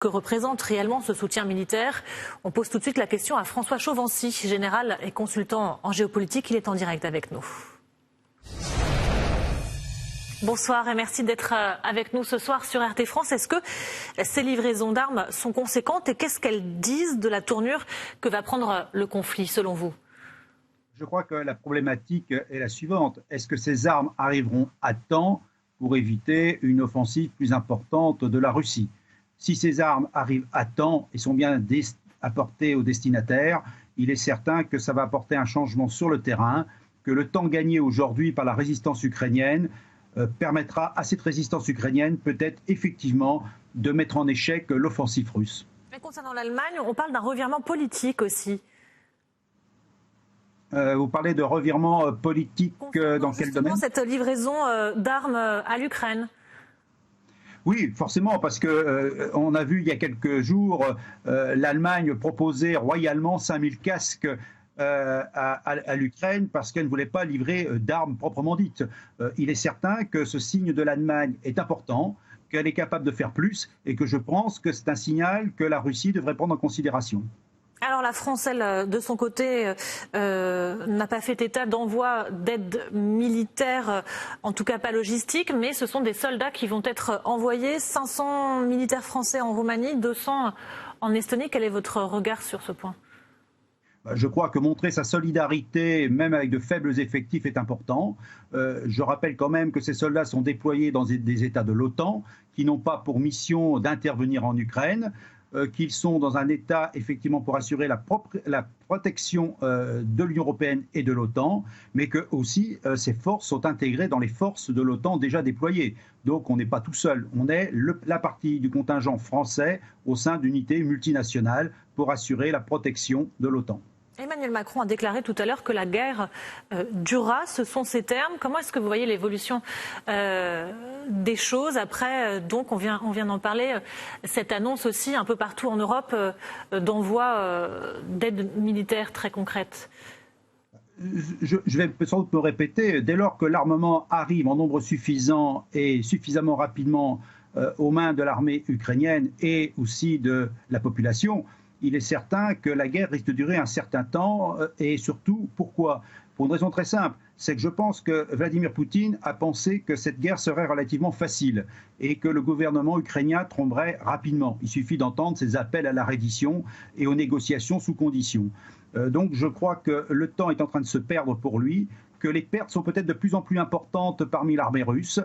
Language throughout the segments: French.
Que représente réellement ce soutien militaire? On pose tout de suite la question à François Chauvency, général et consultant en géopolitique. Il est en direct avec nous. Bonsoir et merci d'être avec nous ce soir sur RT France. Est-ce que ces livraisons d'armes sont conséquentes et qu'est-ce qu'elles disent de la tournure que va prendre le conflit selon vous? Je crois que la problématique est la suivante. Est-ce que ces armes arriveront à temps pour éviter une offensive plus importante de la Russie? Si ces armes arrivent à temps et sont bien apportées aux destinataires, il est certain que ça va apporter un changement sur le terrain, que le temps gagné aujourd'hui par la résistance ukrainienne permettra à cette résistance ukrainienne peut-être effectivement de mettre en échec l'offensive russe. Mais concernant l'Allemagne, on parle d'un revirement politique aussi. Vous parlez de revirement politique dans quel domaine? Cette livraison d'armes à l'Ukraine. Oui, forcément, parce qu'on a vu il y a quelques jours l'Allemagne proposer royalement 5000 casques à l'Ukraine parce qu'elle ne voulait pas livrer d'armes proprement dites. Il est certain que ce signe de l'Allemagne est important, qu'elle est capable de faire plus et que je pense que c'est un signal que la Russie devrait prendre en considération. Alors la France, elle, de son côté, n'a pas fait état d'envoi d'aide militaire, en tout cas pas logistique, mais ce sont des soldats qui vont être envoyés, 500 militaires français en Roumanie, 200 en Estonie. Quel est votre regard sur ce point ? Je crois que montrer sa solidarité, même avec de faibles effectifs, est important. Je rappelle quand même que ces soldats sont déployés dans des États de l'OTAN, qui n'ont pas pour mission d'intervenir en Ukraine, qu'ils sont dans un état effectivement pour assurer la protection de l'Union européenne et de l'OTAN, mais que aussi ces forces sont intégrées dans les forces de l'OTAN déjà déployées. Donc on n'est pas tout seul, on est la partie du contingent français au sein d'unités multinationales pour assurer la protection de l'OTAN. Emmanuel Macron a déclaré tout à l'heure que la guerre durera, ce sont ses termes. Comment est-ce que vous voyez l'évolution des choses après, donc on vient d'en parler, cette annonce aussi un peu partout en Europe d'envoi d'aide militaire très concrète? Je vais sans doute me répéter, dès lors que l'armement arrive en nombre suffisant et suffisamment rapidement aux mains de l'armée ukrainienne et aussi de la population, il est certain que la guerre risque de durer un certain temps. Et surtout, pourquoi? Pour une raison très simple, c'est que je pense que Vladimir Poutine a pensé que cette guerre serait relativement facile et que le gouvernement ukrainien tomberait rapidement. Il suffit d'entendre ses appels à la reddition et aux négociations sous conditions. Donc je crois que le temps est en train de se perdre pour lui, que les pertes sont peut-être de plus en plus importantes parmi l'armée russe.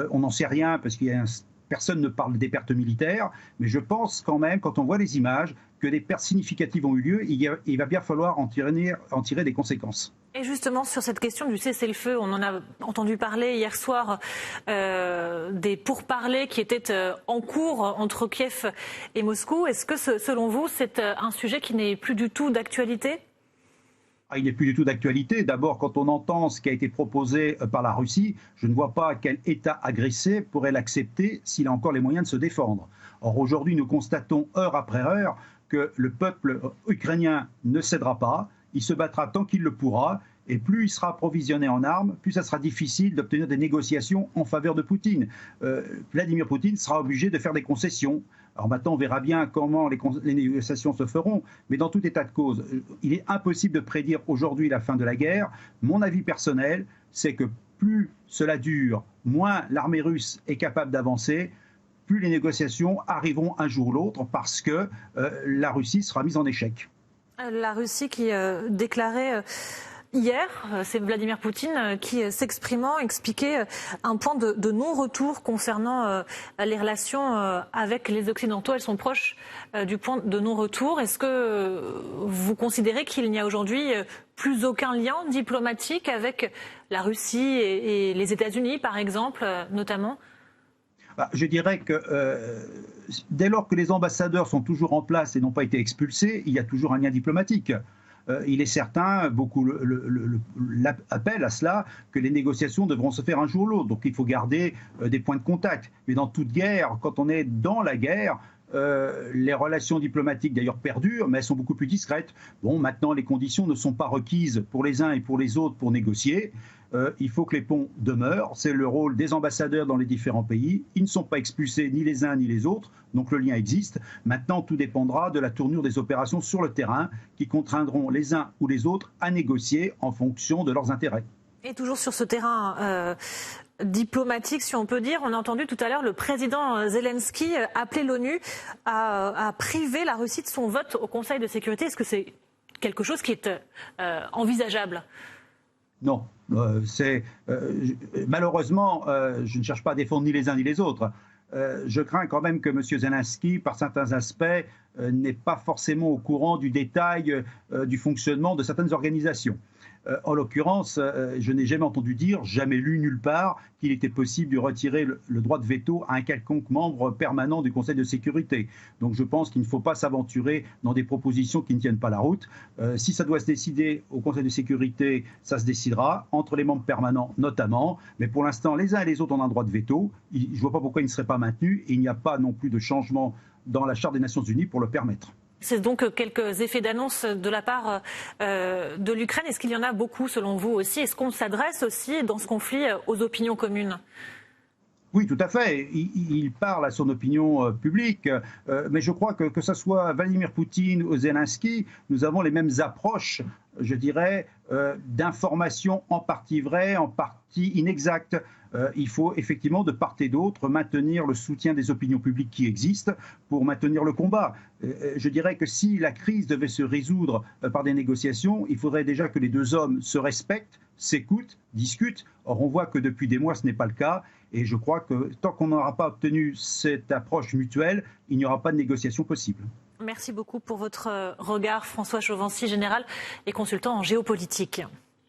On n'en sait rien parce qu'il y a personne ne parle des pertes militaires, mais je pense quand même, quand on voit les images, que des pertes significatives ont eu lieu. Il va bien falloir en tirer des conséquences. Et justement, sur cette question du cessez-le-feu, on en a entendu parler hier soir des pourparlers qui étaient en cours entre Kiev et Moscou. Est-ce que, selon vous, c'est un sujet qui n'est plus du tout d'actualité ? Il n'est plus du tout d'actualité. D'abord, quand on entend ce qui a été proposé par la Russie, je ne vois pas quel État agressé pourrait l'accepter s'il a encore les moyens de se défendre. Or, aujourd'hui, nous constatons heure après heure que le peuple ukrainien ne cédera pas, il se battra tant qu'il le pourra, et plus il sera approvisionné en armes, plus ça sera difficile d'obtenir des négociations en faveur de Poutine. Vladimir Poutine sera obligé de faire des concessions. Alors maintenant, on verra bien comment les négociations se feront, mais dans tout état de cause, il est impossible de prédire aujourd'hui la fin de la guerre. Mon avis personnel, c'est que plus cela dure, moins l'armée russe est capable d'avancer, plus les négociations arriveront un jour ou l'autre parce que la Russie sera mise en échec. La Russie qui déclarait hier, c'est Vladimir Poutine qui s'exprimant expliquait un point de non-retour concernant les relations avec les Occidentaux. Elles sont proches du point de non-retour. Est-ce que vous considérez qu'il n'y a aujourd'hui plus aucun lien diplomatique avec la Russie et les États-Unis, par exemple, notamment ? Je dirais que dès lors que les ambassadeurs sont toujours en place et n'ont pas été expulsés, il y a toujours un lien diplomatique. Il est certain, beaucoup appellent à cela, que les négociations devront se faire un jour ou l'autre. Donc il faut garder des points de contact. Mais dans toute guerre, quand on est dans la guerre, Les relations diplomatiques d'ailleurs perdurent, mais elles sont beaucoup plus discrètes. Bon, maintenant les conditions ne sont pas requises pour les uns et pour les autres pour négocier. Il faut que les ponts demeurent. C'est le rôle des ambassadeurs dans les différents pays. Ils ne sont pas expulsés ni les uns ni les autres, donc le lien existe. Maintenant, tout dépendra de la tournure des opérations sur le terrain qui contraindront les uns ou les autres à négocier en fonction de leurs intérêts. Et toujours sur ce terrain diplomatique, si on peut dire, on a entendu tout à l'heure le président Zelensky appeler l'ONU à priver la Russie de son vote au Conseil de sécurité. Est-ce que c'est quelque chose qui est envisageable ? Non. Malheureusement, je ne cherche pas à défendre ni les uns ni les autres. Je crains quand même que M. Zelensky, par certains aspects, n'est pas forcément au courant du détail du fonctionnement de certaines organisations. En l'occurrence, je n'ai jamais entendu dire, jamais lu nulle part, qu'il était possible de retirer le droit de veto à un quelconque membre permanent du Conseil de sécurité. Donc je pense qu'il ne faut pas s'aventurer dans des propositions qui ne tiennent pas la route. Si ça doit se décider au Conseil de sécurité, ça se décidera, entre les membres permanents notamment. Mais pour l'instant, les uns et les autres ont un droit de veto. Je ne vois pas pourquoi il ne serait pas maintenu. Et il n'y a pas non plus de changement dans la Charte des Nations Unies pour le permettre. C'est donc quelques effets d'annonce de la part de l'Ukraine. Est-ce qu'il y en a beaucoup selon vous aussi ? Est-ce qu'on s'adresse aussi dans ce conflit aux opinions communes ? Oui, tout à fait. Il parle à son opinion publique, mais je crois que ce soit Vladimir Poutine ou Zelensky, nous avons les mêmes approches, je dirais, d'informations en partie vraies, en partie inexactes. Il faut effectivement, de part et d'autre, maintenir le soutien des opinions publiques qui existent pour maintenir le combat. Je dirais que si la crise devait se résoudre par des négociations, il faudrait déjà que les deux hommes se respectent, s'écoutent, discutent. Or, on voit que depuis des mois, ce n'est pas le cas. Et je crois que tant qu'on n'aura pas obtenu cette approche mutuelle, il n'y aura pas de négociation possible. Merci beaucoup pour votre regard, François Chauvency, général et consultant en géopolitique.